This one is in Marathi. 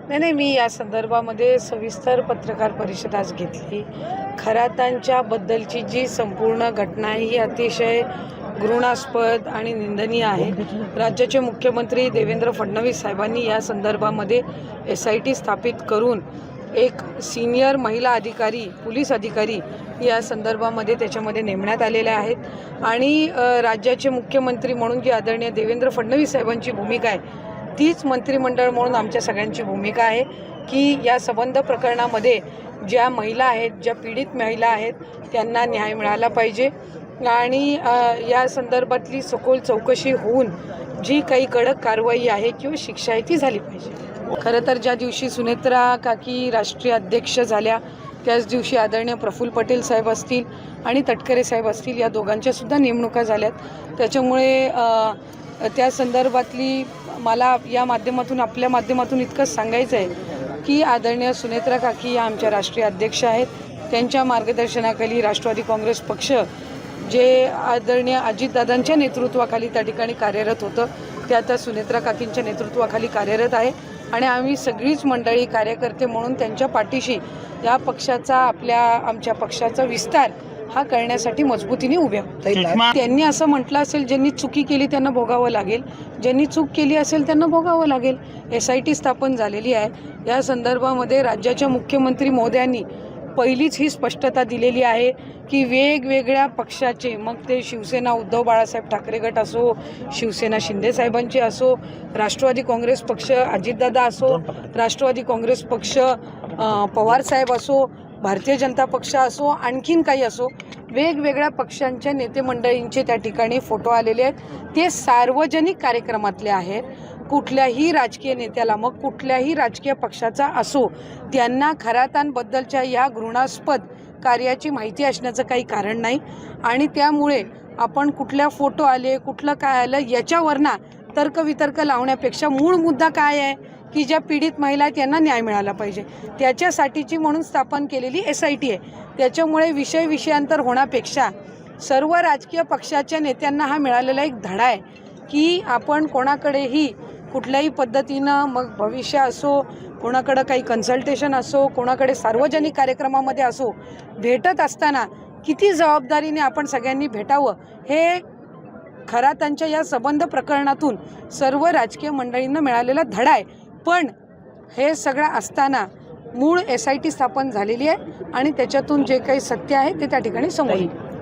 नाही, मी या संदर्भामध्ये सविस्तर पत्रकार परिषद आज घेतली। खरातांच्या बद्दलची जी संपूर्ण घटना आहे ही अतिशय घृणास्पद आणि निंदनीय आहे। राज्याचे मुख्यमंत्री देवेंद्र फडणवीस साहेबांनी या संदर्भामध्ये SIT स्थापित करून एक सीनियर महिला अधिकारी, पोलीस अधिकारी या संदर्भामध्ये त्याच्यामध्ये नेमण्यात आलेले आहेत आणि राज्याचे मुख्यमंत्री म्हणून जी आदरणीय देवेंद्र फडणवीस साहेबांची भूमिका आहे तीच मंत्रिमंडळ म्हणून आमच्या सगळ्यांची भूमिका आहे की या संबंध प्रकरणामध्ये ज्या महिला आहेत, ज्या पीडित महिला आहेत त्यांना न्याय मिळाला पाहिजे आणि या संदर्भातली सखोल चौकशी होऊन जी काही कडक कारवाई आहे किंवा शिक्षा आहे ती झाली पाहिजे। खरं तर ज्या दिवशी सुनेत्रा काकी राष्ट्रीय अध्यक्ष झाल्या त्याच दिवशी आदरणीय प्रफुल्ल पटेल साहेब असतील आणि तटकरे साहेब असतील या दोघांच्यासुद्धा नेमणुका झाल्यात। त्याच्यामुळे त्या संदर्भातली मला या माध्यमातून आपल्या माध्यमातून इतकंच सांगायचं आहे की आदरणीय सुनेत्रा काकी या आमच्या राष्ट्रीय अध्यक्ष आहेत। त्यांच्या मार्गदर्शनाखाली राष्ट्रवादी काँग्रेस पक्ष जे आदरणीय अजितदादांच्या नेतृत्वाखाली त्या ठिकाणी कार्यरत होतं ते आता सुनेत्रा काकींच्या नेतृत्वाखाली कार्यरत आहे आणि आम्ही सगळीच मंडळी कार्यकर्ते म्हणून त्यांच्या पाठीशी या पक्षाचा आमच्या पक्षाचा विस्तार हा करण्यासाठी मजबूतीने उभे आहोत। त्यांनी असं म्हटलं असेल ज्यांनी चुकी केली त्यांना भोगावं लागेल, ज्यांनी चूक केली असेल त्यांना भोगावं लागेल। SIT स्थापन झालेली आहे। या संदर्भामध्ये राज्याच्या मुख्यमंत्री महोदयांनी पहिलीच ही स्पष्टता दिलेली आहे की वेगवेगळ्या पक्षाचे, मग ते शिवसेना उद्धव बाळासाहेब ठाकरे गट असो, शिवसेना शिंदे साहेबांची असो, राष्ट्रवादी काँग्रेस पक्ष अजितदादा असो, राष्ट्रवादी काँग्रेस पक्ष पवार साहेब असो, भारतीय जनता पक्ष असो, आणखीन काही असो, वेगवेगळ्या पक्षांच्या नेते मंडळींचे त्या ठिकाणी फोटो आलेले आहेत। ते सार्वजनिक कार्यक्रमातले आहेत। कुठल्याही राजकीय नेत्याला, मग कुठल्याही राजकीय पक्षाचा असो, त्यांना खरातांबद्दलच्या या घृणास्पद कार्याची माहिती असण्याचं काही कारण नाही आणि त्यामुळे आपण कुठल्या फोटो आले, कुठलं काय आलं याच्यावरनं तर्कवितर्क लावण्यापेक्षा मूळ मुद्दा काय आहे की ज्या पीडित महिला आहेत त्यांना न्याय मिळाला पाहिजे त्याच्यासाठीची म्हणून स्थापन केलेली SIT आहे। त्याच्यामुळे विषयांतर होण्यापेक्षा सर्व राजकीय पक्षाच्या नेत्यांना हा मिळालेला एक धडा आहे की आपण कोणाकडेही कुठल्याही पद्धतीनं, मग भविष्य असो, कोणाकडं काही कन्सल्टेशन असो, कोणाकडे सार्वजनिक कार्यक्रमामध्ये असो, भेटत असताना किती जबाबदारीने आपण सगळ्यांनी भेटावं हे खरातांच्या या संबंध प्रकरणातून सर्व राजकीय मंडळींना मिळालेला धडा आहे। पण हे सगळं असताना मूळ SIT स्थापन झालेली आहे आणि त्याच्यातून जे काही सत्य आहे ते त्या ठिकाणी समोर येईल।